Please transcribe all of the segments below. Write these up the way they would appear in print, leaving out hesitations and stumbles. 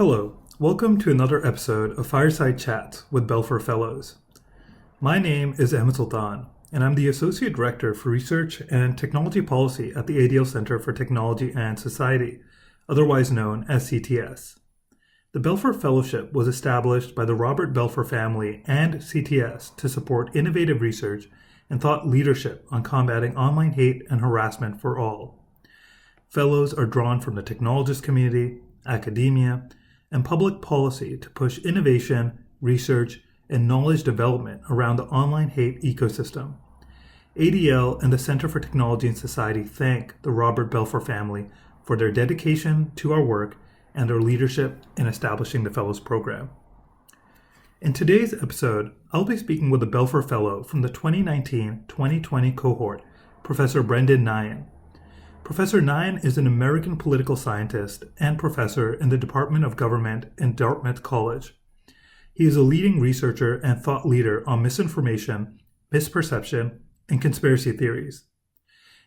Hello, welcome to another episode of Fireside Chats with Belfer Fellows. My name is Ahmed Sultan, and I'm the Associate Director for Research and Technology Policy at the ADL Center for Technology and Society, otherwise known as CTS. The Belfer Fellowship was established by the Robert Belfer Family and CTS to support innovative research and thought leadership on combating online hate and harassment for all. Fellows are drawn from the technologist community, academia, and public policy to push innovation, research, and knowledge development around the online hate ecosystem. ADL and the Center for Technology and Society thank the Robert Belfer family for their dedication to our work and their leadership in establishing the Fellows Program. In today's episode, I'll be speaking with a Belfer Fellow from the 2019-2020 cohort, Professor Brendan Nyhan. Professor Nyhan is an American political scientist and professor in the Department of Government in Dartmouth College. He is a leading researcher and thought leader on misinformation, misperception, and conspiracy theories.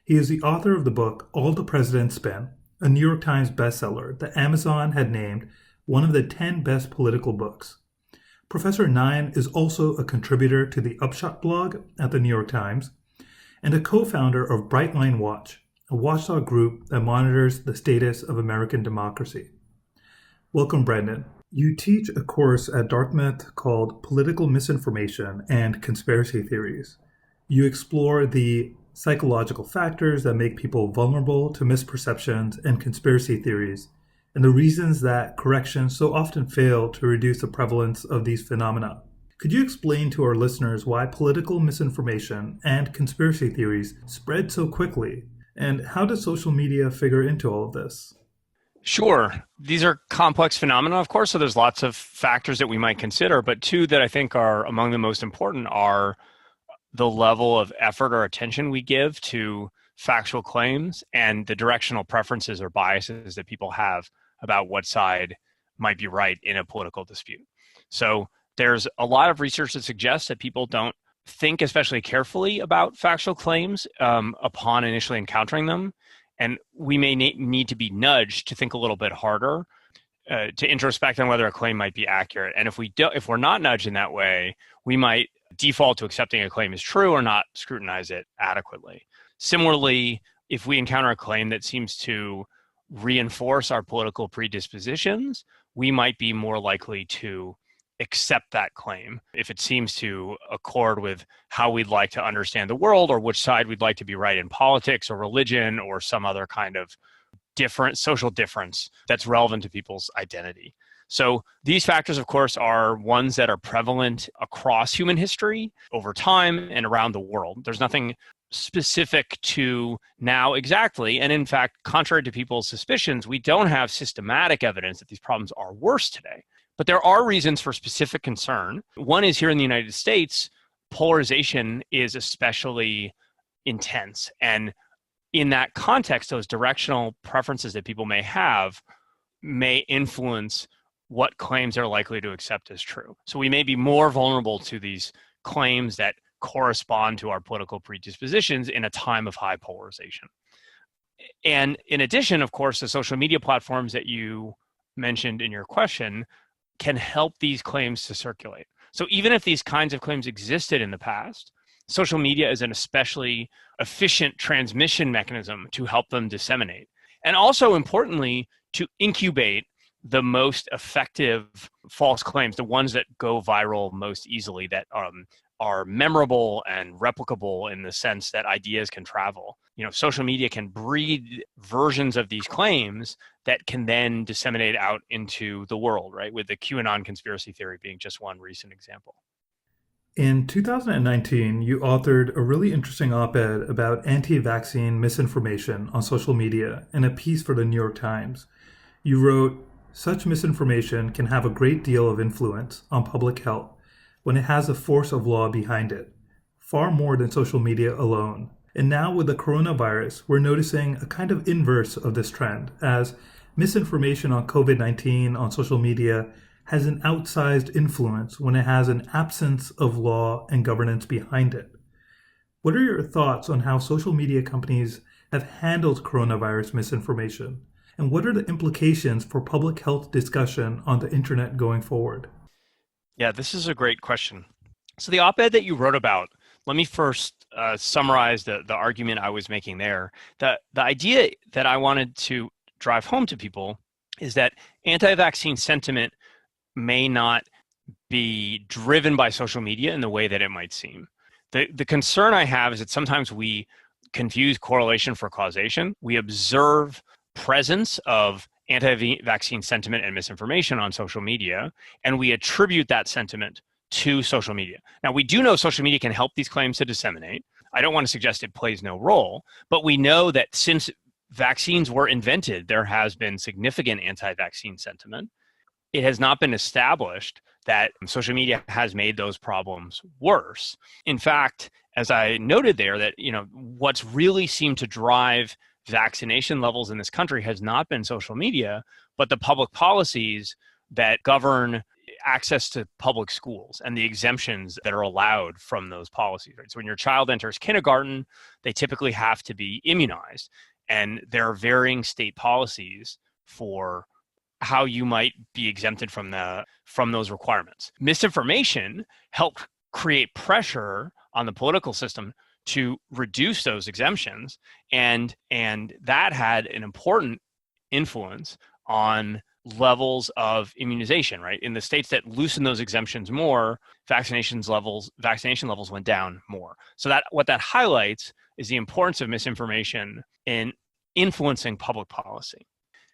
He is the author of the book All the President's Spin, a New York Times bestseller that Amazon had named one of the 10 best political books. Professor Nyhan is also a contributor to the Upshot blog at the New York Times and a co-founder of Brightline Watch, a watchdog group that monitors the status of American democracy. Welcome, Brendan. You teach a course at Dartmouth called Political Misinformation and Conspiracy Theories. You explore the psychological factors that make people vulnerable to misperceptions and conspiracy theories, and the reasons that corrections so often fail to reduce the prevalence of these phenomena. Could you explain to our listeners why political misinformation and conspiracy theories spread so quickly, and how does social media figure into all of this? Sure. These are complex phenomena, of course, so there's lots of factors that we might consider, but two that I think are among the most important are the level of effort or attention we give to factual claims and the directional preferences or biases that people have about what side might be right in a political dispute. So there's a lot of research that suggests that people don't think especially carefully about factual claims upon initially encountering them. And we may need to be nudged to think a little bit harder to introspect on whether a claim might be accurate. And if we're not nudged in that way, we might default to accepting a claim is true or not scrutinize it adequately. Similarly, if we encounter a claim that seems to reinforce our political predispositions, we might be more likely to accept that claim if it seems to accord with how we'd like to understand the world or which side we'd like to be right in politics or religion or some other kind of different social difference that's relevant to people's identity. So these factors, of course, are ones that are prevalent across human history over time and around the world. There's nothing specific to now exactly. And in fact, contrary to people's suspicions, we don't have systematic evidence that these problems are worse today. But there are reasons for specific concern. One is here in the United States, polarization is especially intense. And in that context, those directional preferences that people may have may influence what claims they're likely to accept as true. So we may be more vulnerable to these claims that correspond to our political predispositions in a time of high polarization. And in addition, of course, the social media platforms that you mentioned in your question can help these claims to circulate. So even if these kinds of claims existed in the past, social media is an especially efficient transmission mechanism to help them disseminate. And also importantly, to incubate the most effective false claims, the ones that go viral most easily, that are memorable and replicable in the sense that ideas can travel. Social media can breed versions of these claims that can then disseminate out into the world, right? With the QAnon conspiracy theory being just one recent example. In 2019, you authored a really interesting op-ed about anti-vaccine misinformation on social media in a piece for the New York Times. You wrote, "Such misinformation can have a great deal of influence on public health when it has a force of law behind it, far more than social media alone. And now with the coronavirus, we're noticing a kind of inverse of this trend, as misinformation on COVID-19 on social media has an outsized influence when it has an absence of law and governance behind it. What are your thoughts on how social media companies have handled coronavirus misinformation? And what are the implications for public health discussion on the internet going forward? Yeah, this is a great question. So the op-ed that you wrote about, let me first summarize the argument I was making there. The idea that I wanted to drive home to people is that anti-vaccine sentiment may not be driven by social media in the way that it might seem. The concern I have is that sometimes we confuse correlation for causation. We observe presence of anti-vaccine sentiment and misinformation on social media, and we attribute that sentiment to social media. Now, we do know social media can help these claims to disseminate. I don't want to suggest it plays no role, but we know that since vaccines were invented, there has been significant anti-vaccine sentiment. It has not been established that social media has made those problems worse. In fact, as I noted there, that what's really seemed to drive vaccination levels in this country has not been social media, but the public policies that govern access to public schools and the exemptions that are allowed from those policies. Right? So when your child enters kindergarten, they typically have to be immunized, and there are varying state policies for how you might be exempted from those requirements. Misinformation helped create pressure on the political system to reduce those exemptions, and that had an important influence on levels of immunization, right? In the states that loosened those exemptions more, vaccination levels went down more. So that what that highlights is the importance of misinformation in influencing public policy.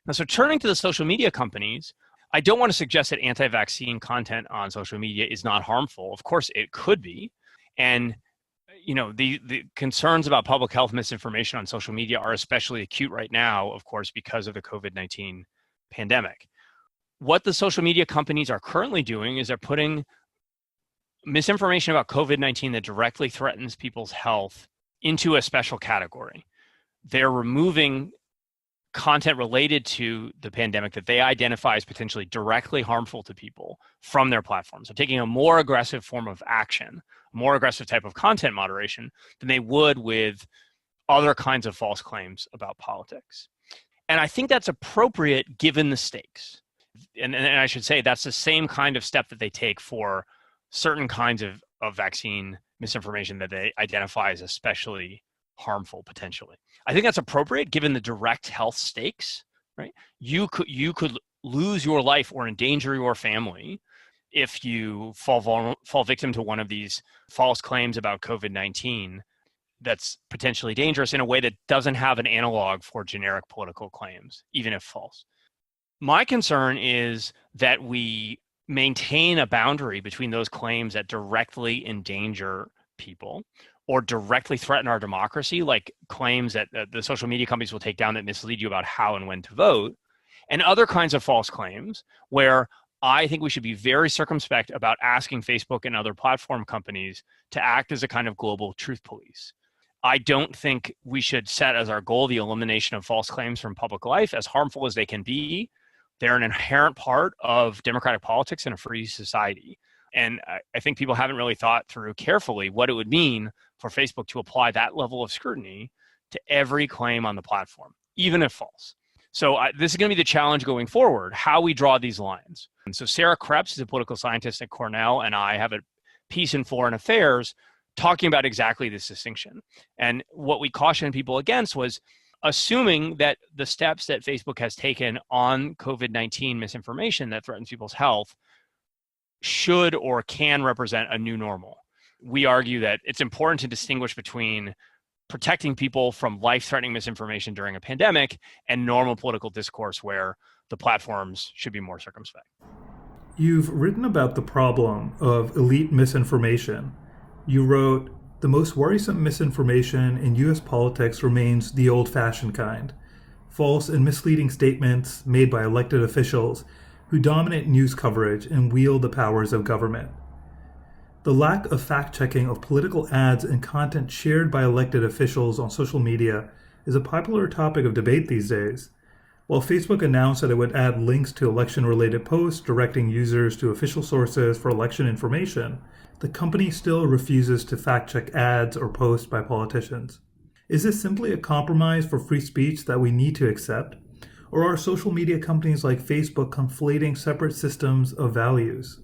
Now, so turning to the social media companies, I don't want to suggest that anti-vaccine content on social media is not harmful. Of course, it could be. And the concerns about public health misinformation on social media are especially acute right now, of course, because of the COVID-19 pandemic. What the social media companies are currently doing is they're putting misinformation about COVID-19 that directly threatens people's health into a special category. They're removing content related to the pandemic that they identify as potentially directly harmful to people from their platforms. So taking a more aggressive form of action, more aggressive type of content moderation than they would with other kinds of false claims about politics. And I think that's appropriate given the stakes. And I should say that's the same kind of step that they take for certain kinds of vaccine misinformation that they identify as especially harmful potentially. I think that's appropriate given the direct health stakes, right? You could lose your life or endanger your family if you fall victim to one of these false claims about COVID-19 that's potentially dangerous in a way that doesn't have an analog for generic political claims, even if false. My concern is that we maintain a boundary between those claims that directly endanger people or directly threaten our democracy, like claims that the social media companies will take down that mislead you about how and when to vote, and other kinds of false claims where I think we should be very circumspect about asking Facebook and other platform companies to act as a kind of global truth police. I don't think we should set as our goal the elimination of false claims from public life, as harmful as they can be. They're an inherent part of democratic politics in a free society. And I think people haven't really thought through carefully what it would mean for Facebook to apply that level of scrutiny to every claim on the platform, even if false. So this is going to be the challenge going forward, how we draw these lines. And so Sarah Krebs is a political scientist at Cornell, and I have a piece in Foreign Affairs talking about exactly this distinction. And what we cautioned people against was assuming that the steps that Facebook has taken on COVID-19 misinformation that threatens people's health should or can represent a new normal. We argue that it's important to distinguish between protecting people from life-threatening misinformation during a pandemic and normal political discourse where the platforms should be more circumspect. You've written about the problem of elite misinformation. You wrote, "The most worrisome misinformation in U.S. politics remains the old-fashioned kind, false and misleading statements made by elected officials who dominate news coverage and wield the powers of government. The lack of fact-checking of political ads and content shared by elected officials on social media is a popular topic of debate these days. While Facebook announced that it would add links to election-related posts directing users to official sources for election information, the company still refuses to fact-check ads or posts by politicians. Is this simply a compromise for free speech that we need to accept? Or are social media companies like Facebook conflating separate systems of values?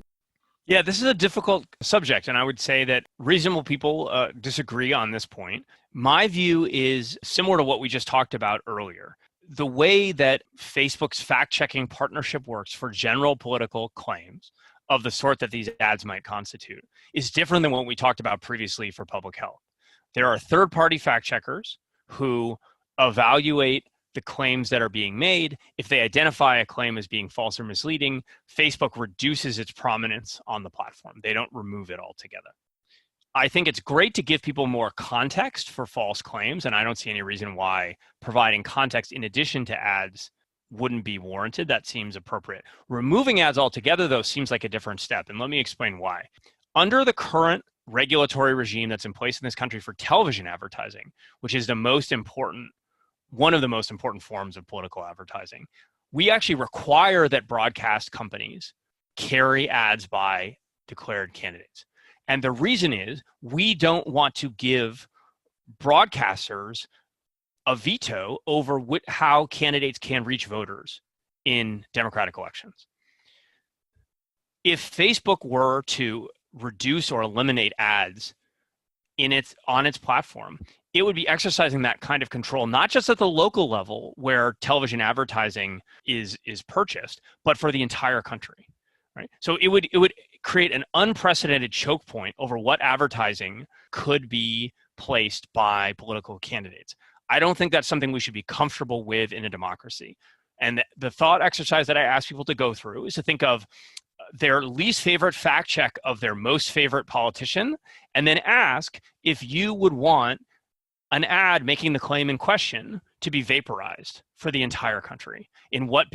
Yeah, this is a difficult subject, and I would say that reasonable people disagree on this point. My view is similar to what we just talked about earlier. The way that Facebook's fact-checking partnership works for general political claims of the sort that these ads might constitute is different than what we talked about previously for public health. There are third-party fact-checkers who evaluate the claims that are being made. If they identify a claim as being false or misleading, Facebook reduces its prominence on the platform. They don't remove it altogether. I think it's great to give people more context for false claims, and I don't see any reason why providing context in addition to ads wouldn't be warranted. That seems appropriate. Removing ads altogether, though, seems like a different step, and let me explain why. Under the current regulatory regime that's in place in this country for television advertising, which is one of the most important forms of political advertising, we actually require that broadcast companies carry ads by declared candidates. And the reason is we don't want to give broadcasters a veto over how candidates can reach voters in Democratic elections. If Facebook were to reduce or eliminate ads on its platform, it would be exercising that kind of control, not just at the local level where television advertising is purchased, but for the entire country, right? So it would create an unprecedented choke point over what advertising could be placed by political candidates. I don't think that's something we should be comfortable with in a democracy. And the thought exercise that I ask people to go through is to think of their least favorite fact check of their most favorite politician, and then ask if you would want an ad making the claim in question to be vaporized for the entire country in what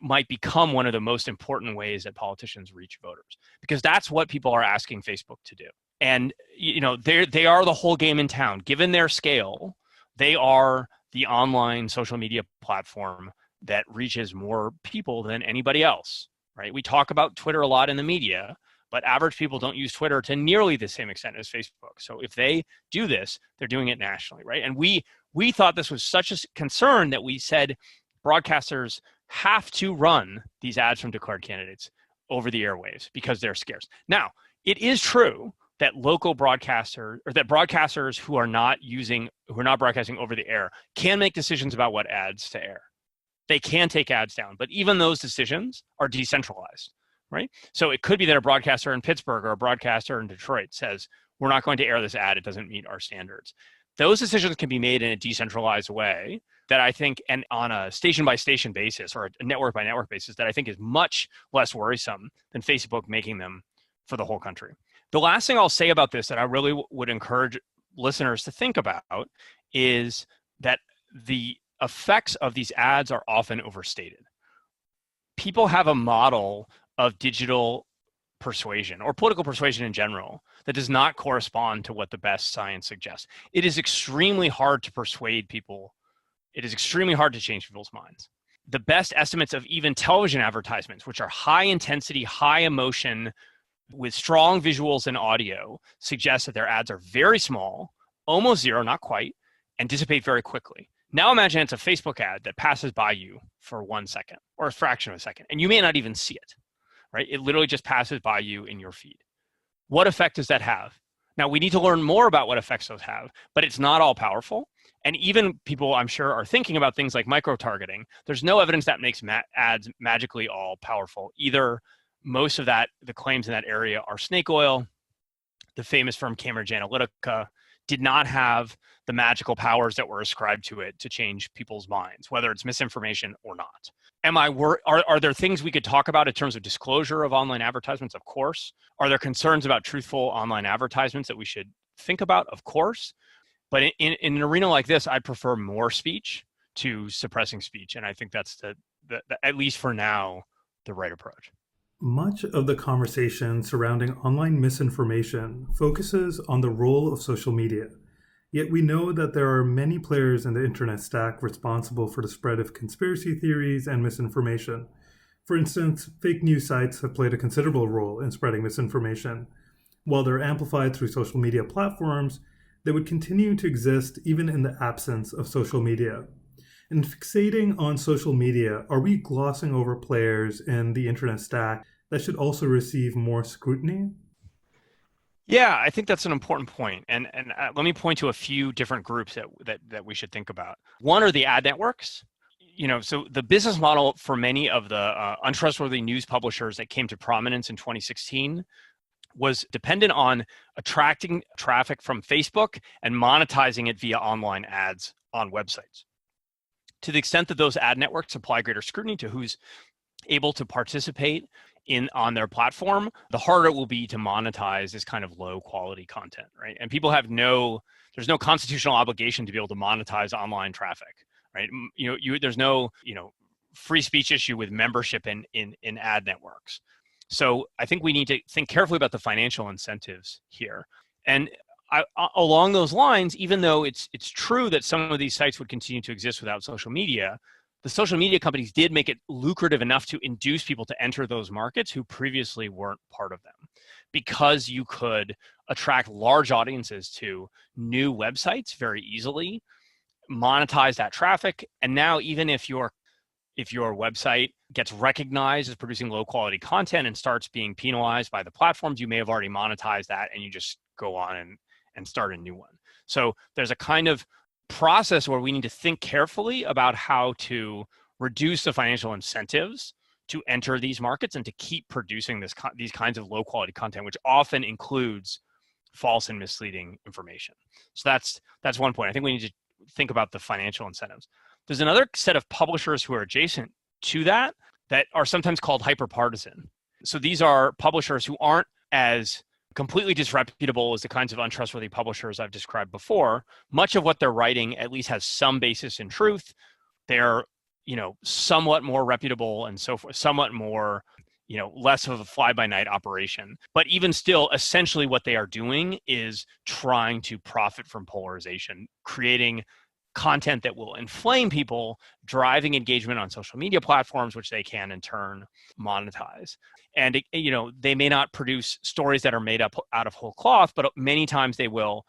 might become one of the most important ways that politicians reach voters, because that's what people are asking Facebook to do. And they are the whole game in town. Given their scale, they are the online social media platform that reaches more people than anybody else, right? We talk about Twitter a lot in the media, but average people don't use Twitter to nearly the same extent as Facebook. So if they do this, they're doing it nationally, right? And we thought this was such a concern that we said broadcasters have to run these ads from declared candidates over the airwaves because they're scarce. Now, it is true that local broadcasters, or that broadcasters who are not broadcasting over the air, can make decisions about what ads to air. They can take ads down, but even those decisions are decentralized, right? So it could be that a broadcaster in Pittsburgh or a broadcaster in Detroit says, we're not going to air this ad, it doesn't meet our standards. Those decisions can be made in a decentralized way that I think, and on a station-by-station basis or a network-by-network basis, that I think is much less worrisome than Facebook making them for the whole country. The last thing I'll say about this that I really would encourage listeners to think about is that the effects of these ads are often overstated. People have a model of digital persuasion or political persuasion in general that does not correspond to what the best science suggests. It is extremely hard to persuade people. It is extremely hard to change people's minds. The best estimates of even television advertisements, which are high intensity, high emotion, with strong visuals and audio, suggest that their ads are very small, almost zero, not quite, and dissipate very quickly. Now imagine it's a Facebook ad that passes by you for 1 second or a fraction of a second, and you may not even see it, right? It literally just passes by you in your feed. What effect does that have? Now, we need to learn more about what effects those have, but it's not all powerful. And even people, I'm sure, are thinking about things like micro-targeting. There's no evidence that makes ads magically all powerful. Either most of the claims in that area are snake oil. The famous firm Cambridge Analytica did not have the magical powers that were ascribed to it to change people's minds, whether it's misinformation or not. Are there things we could talk about in terms of disclosure of online advertisements? Of course. Are there concerns about truthful online advertisements that we should think about? Of course. But in an arena like this, I'd prefer more speech to suppressing speech. And I think that's the at least for now, the right approach. Much of the conversation surrounding online misinformation focuses on the role of social media. Yet we know that there are many players in the internet stack responsible for the spread of conspiracy theories and misinformation. For instance, fake news sites have played a considerable role in spreading misinformation. While they're amplified through social media platforms, they would continue to exist even in the absence of social media. In fixating on social media, are we glossing over players in the internet stack that should also receive more scrutiny? Yeah, I think that's an important point. And let me point to a few different groups that we should think about. One are the ad networks. So the business model for many of the untrustworthy news publishers that came to prominence in 2016 was dependent on attracting traffic from Facebook and monetizing it via online ads on websites. To the extent that those ad networks apply greater scrutiny to who's able to participate on their platform, the harder it will be to monetize this kind of low quality content, right? And people have there's no constitutional obligation to be able to monetize online traffic, right? There's no, free speech issue with membership in ad networks. So I think we need to think carefully about the financial incentives here. And along those lines, even though it's true that some of these sites would continue to exist without social media, the social media companies did make it lucrative enough to induce people to enter those markets who previously weren't part of them, because you could attract large audiences to new websites very easily, monetize that traffic, and now even if your website gets recognized as producing low quality content and starts being penalized by the platforms, you may have already monetized that and you just go on and start a new one. So there's a kind of process where we need to think carefully about how to reduce the financial incentives to enter these markets and to keep producing these kinds of low quality content, which often includes false and misleading information. So that's one point. I think we need to think about the financial incentives. There's another set of publishers who are adjacent to that are sometimes called hyperpartisan. So these are publishers who aren't as completely disreputable as the kinds of untrustworthy publishers I've described before. Much of what they're writing at least has some basis in truth. They're, somewhat more reputable and so forth, somewhat more, less of a fly-by-night operation. But even still, essentially what they are doing is trying to profit from polarization, creating content that will inflame people, driving engagement on social media platforms, which they can in turn monetize. And they may not produce stories that are made up out of whole cloth, but many times they will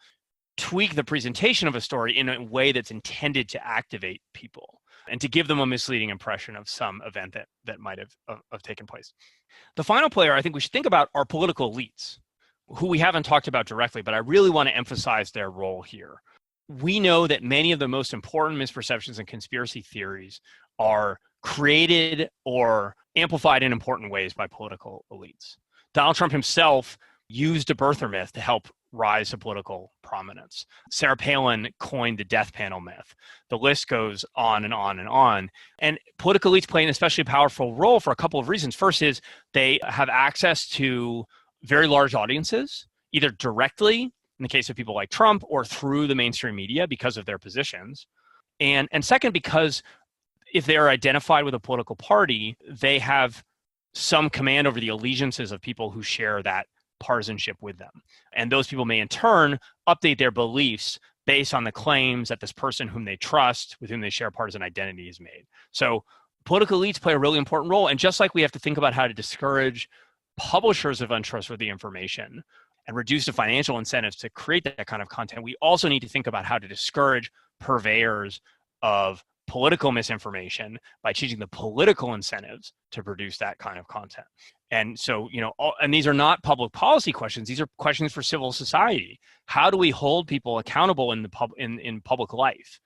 tweak the presentation of a story in a way that's intended to activate people and to give them a misleading impression of some event that might have taken place. The final player I think we should think about are political elites, who we haven't talked about directly, but I really want to emphasize their role here. We know that many of the most important misperceptions and conspiracy theories are created or amplified in important ways by political elites. Donald Trump himself used a birther myth to help rise to political prominence. Sarah Palin coined the death panel myth. The list goes on and on and on. And political elites play an especially powerful role for a couple of reasons. First is they have access to very large audiences, either directly, in the case of people like Trump, or through the mainstream media because of their positions. And second, because if they're identified with a political party, they have some command over the allegiances of people who share that partisanship with them. And those people may in turn update their beliefs based on the claims that this person whom they trust, with whom they share partisan identity, has made. So political elites play a really important role. And just like we have to think about how to discourage publishers of untrustworthy information and reduce the financial incentives to create that kind of content, we also need to think about how to discourage purveyors of political misinformation by changing the political incentives to produce that kind of content. And so, and these are not public policy questions. These are questions for civil society. How do we hold people accountable in public life?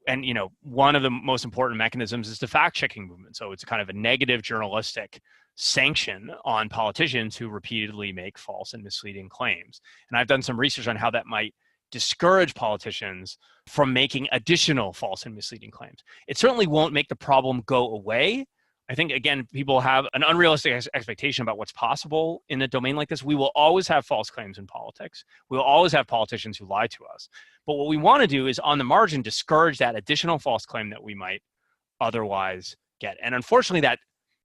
And, one of the most important mechanisms is the fact-checking movement. So it's kind of a negative journalistic sanction on politicians who repeatedly make false and misleading claims. And I've done some research on how that might discourage politicians from making additional false and misleading claims. It certainly won't make the problem go away. I think, again, people have an unrealistic expectation about what's possible in a domain like this. We will always have false claims in politics. We will always have politicians who lie to us. But what we want to do is, on the margin, discourage that additional false claim that we might otherwise get. And unfortunately,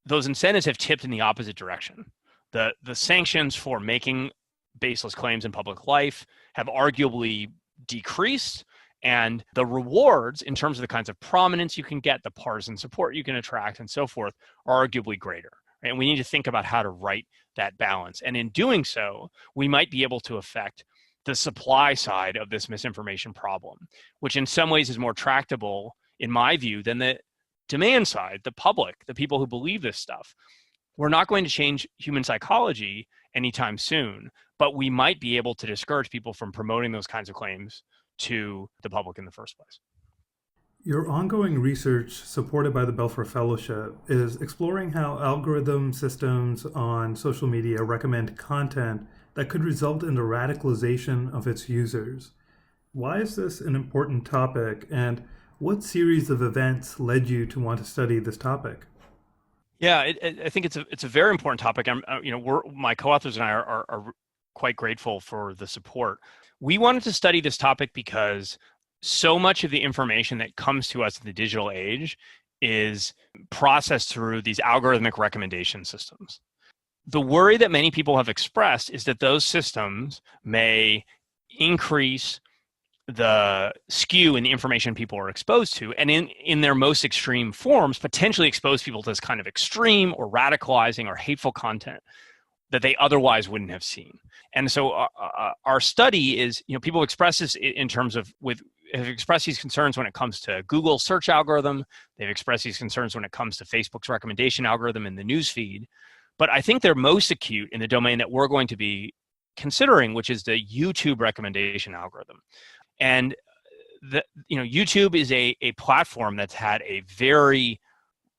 those incentives have tipped in the opposite direction. The sanctions for making baseless claims in public life have arguably decreased, and the rewards in terms of the kinds of prominence you can get, the partisan support you can attract, and so forth, are arguably greater. And we need to think about how to right that balance. And in doing so, we might be able to affect the supply side of this misinformation problem, which in some ways is more tractable in my view, than the demand side, the public, the people who believe this stuff. We're not going to change human psychology anytime soon, but we might be able to discourage people from promoting those kinds of claims to the public in the first place. Your ongoing research, supported by the Belfer Fellowship, is exploring how algorithm systems on social media recommend content that could result in the radicalization of its users. Why is this an important topic, and what series of events led you to want to study this topic? Yeah, I think it's a very important topic. My co-authors and I are quite grateful for the support. We wanted to study this topic because so much of the information that comes to us in the digital age is processed through these algorithmic recommendation systems. The worry that many people have expressed is that those systems may increase the skew in the information people are exposed to, and in their most extreme forms, potentially expose people to this kind of extreme or radicalizing or hateful content that they otherwise wouldn't have seen. And so our study is, people express this in terms of have expressed these concerns when it comes to Google's search algorithm. They've expressed these concerns when it comes to Facebook's recommendation algorithm in the newsfeed. But I think they're most acute in the domain that we're going to be considering, which is the YouTube recommendation algorithm. And YouTube is a platform that's had a very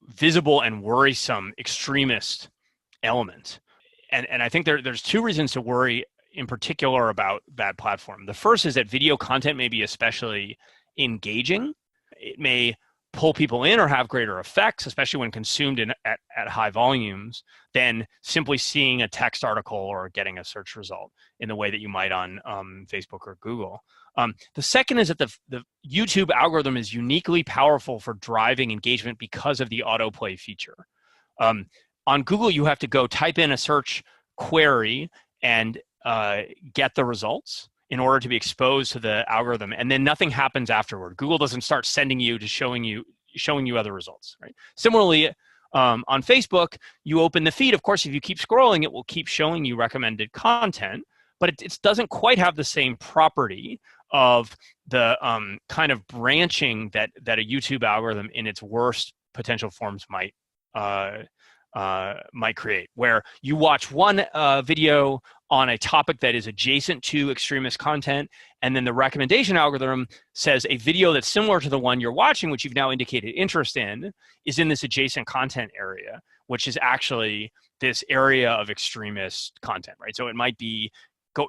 visible and worrisome extremist element. And I think there's two reasons to worry in particular about that platform. The first is that video content may be especially engaging. It may pull people in or have greater effects, especially when consumed at high volumes, than simply seeing a text article or getting a search result in the way that you might on Facebook or Google. The second is that the YouTube algorithm is uniquely powerful for driving engagement because of the autoplay feature. On Google, you have to go type in a search query and get the results in order to be exposed to the algorithm, and then nothing happens afterward. Google doesn't start sending you to showing you other results, right? Similarly, on Facebook, you open the feed. Of course, if you keep scrolling, it will keep showing you recommended content, but it doesn't quite have the same property of the kind of branching that a YouTube algorithm in its worst potential forms might create, where you watch one video on a topic that is adjacent to extremist content, and then the recommendation algorithm says a video that's similar to the one you're watching, which you've now indicated interest in, is in this adjacent content area, which is actually this area of extremist content, right? So it might be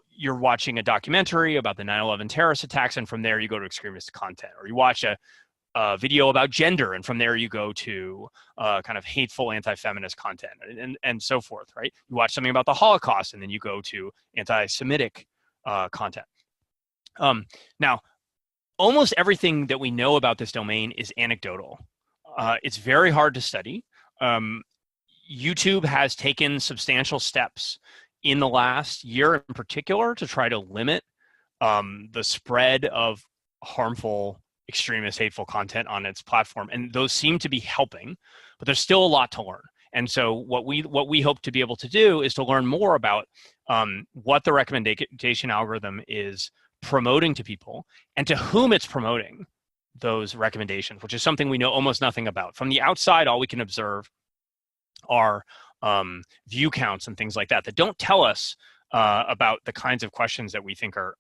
you're watching a documentary about the 9/11 terrorist attacks, and from there you go to extremist content, or you watch a video about gender, and from there you go to kind of hateful anti-feminist content, and so forth, right? You watch something about the Holocaust, and then you go to anti-Semitic content. Now, almost everything that we know about this domain is anecdotal. It's very hard to study. YouTube has taken substantial steps in the last year in particular to try to limit the spread of harmful extremist, hateful content on its platform, and those seem to be helping, but there's still a lot to learn. And so what we hope to be able to do is to learn more about what the recommendation algorithm is promoting to people and to whom it's promoting those recommendations, which is something we know almost nothing about. From the outside, all we can observe are view counts and things like that don't tell us about the kinds of questions that we think are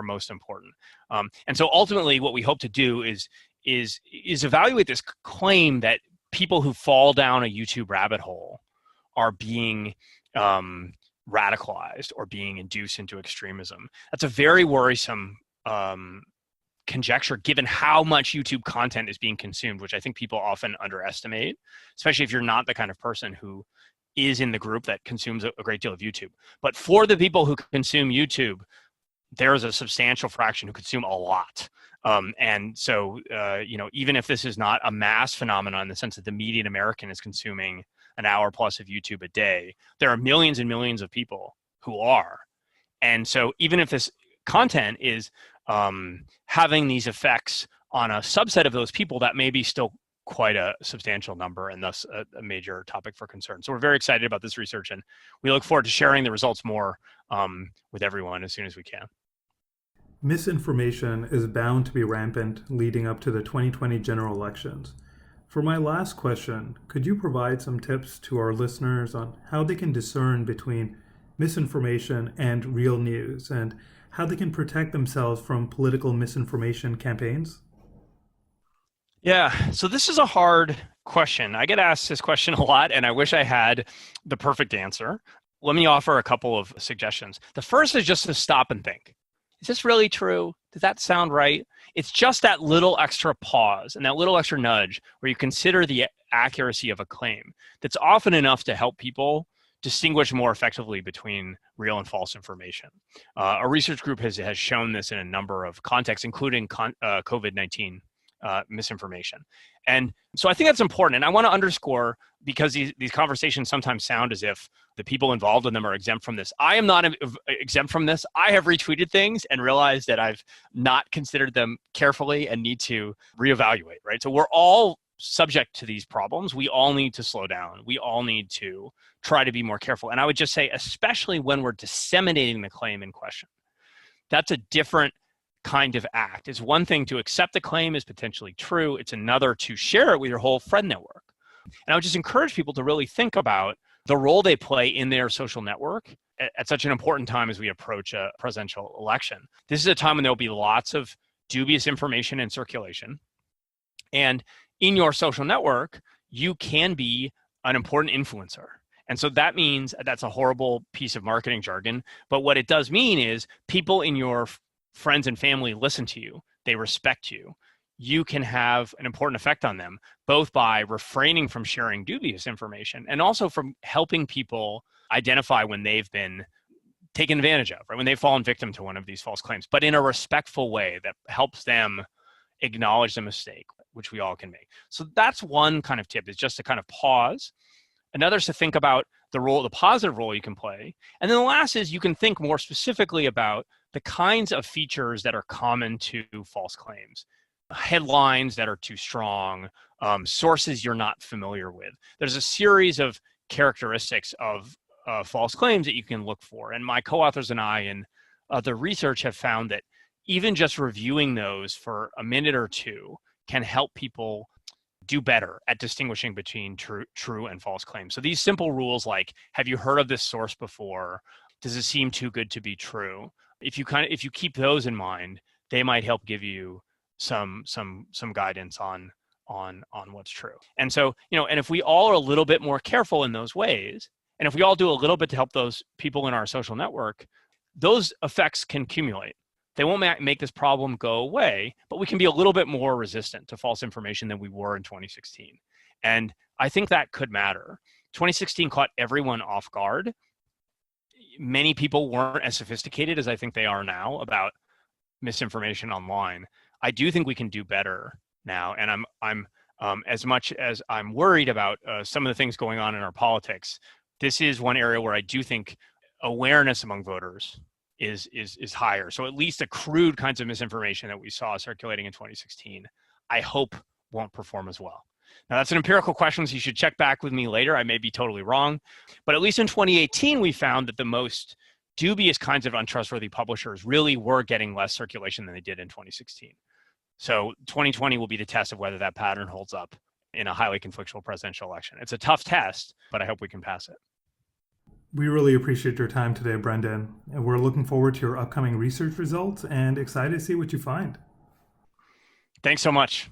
most important. And so ultimately what we hope to do is evaluate this claim that people who fall down a YouTube rabbit hole are being radicalized or being induced into extremism. That's a very worrisome conjecture given how much YouTube content is being consumed, which I think people often underestimate, especially if you're not the kind of person who is in the group that consumes a great deal of YouTube. But for the people who consume YouTube, there's a substantial fraction who consume a lot. And so, even if this is not a mass phenomenon in the sense that the median American is consuming an hour plus of YouTube a day, there are millions and millions of people who are. And so even if this content is having these effects on a subset of those people, that may be still quite a substantial number, and thus a major topic for concern. So we're very excited about this research, and we look forward to sharing the results more with everyone as soon as we can. Misinformation is bound to be rampant leading up to the 2020 general elections. For my last question, could you provide some tips to our listeners on how they can discern between misinformation and real news and how they can protect themselves from political misinformation campaigns? Yeah, so this is a hard question. I get asked this question a lot, and I wish I had the perfect answer. Let me offer a couple of suggestions. The first is just to stop and think. Is this really true? Does that sound right? It's just that little extra pause and that little extra nudge where you consider the accuracy of a claim that's often enough to help people distinguish more effectively between real and false information. A research group has shown this in a number of contexts, including COVID-19 misinformation. And so I think that's important. And I want to underscore, because these conversations sometimes sound as if the people involved in them are exempt from this. I am not exempt from this. I have retweeted things and realized that I've not considered them carefully and need to reevaluate, right? So we're all subject to these problems. We all need to slow down. We all need to try to be more careful. And I would just say, especially when we're disseminating the claim in question, that's a different kind of act. It's one thing to accept the claim as potentially true. It's another to share it with your whole friend network. And I would just encourage people to really think about the role they play in their social network at such an important time as we approach a presidential election. This is a time when there will be lots of dubious information in circulation. And in your social network, you can be an important influencer. And so that means that's a horrible piece of marketing jargon. But what it does mean is people in your friends and family listen to you. They respect you. You can have an important effect on them, both by refraining from sharing dubious information and also from helping people identify when they've been taken advantage of, right? When they've fallen victim to one of these false claims, but in a respectful way that helps them acknowledge the mistake, which we all can make. So that's one kind of tip, is just to kind of pause. Another is to think about the positive role you can play. And then the last is you can think more specifically about the kinds of features that are common to false claims. Headlines that are too strong, sources you're not familiar with. There's a series of characteristics of false claims that you can look for. And my co-authors and I in the research have found that even just reviewing those for a minute or two can help people do better at distinguishing between true and false claims. So these simple rules like, have you heard of this source before? Does it seem too good to be true? If you keep those in mind, they might help give you some guidance on what's true. And so, and if we all are a little bit more careful in those ways, and if we all do a little bit to help those people in our social network, those effects can accumulate. They won't make this problem go away, but we can be a little bit more resistant to false information than we were in 2016. And I think that could matter. 2016 caught everyone off guard. Many people weren't as sophisticated as I think they are now about misinformation online. I do think we can do better now, and I'm as much as I'm worried about some of the things going on in our politics, this is one area where I do think awareness among voters is higher. So at least the crude kinds of misinformation that we saw circulating in 2016, I hope won't perform as well. Now that's an empirical question, so you should check back with me later. I may be totally wrong, but at least in 2018, we found that the most dubious kinds of untrustworthy publishers really were getting less circulation than they did in 2016. So 2020 will be the test of whether that pattern holds up in a highly conflictual presidential election. It's a tough test, but I hope we can pass it. We really appreciate your time today, Brendan, and we're looking forward to your upcoming research results and excited to see what you find. Thanks so much.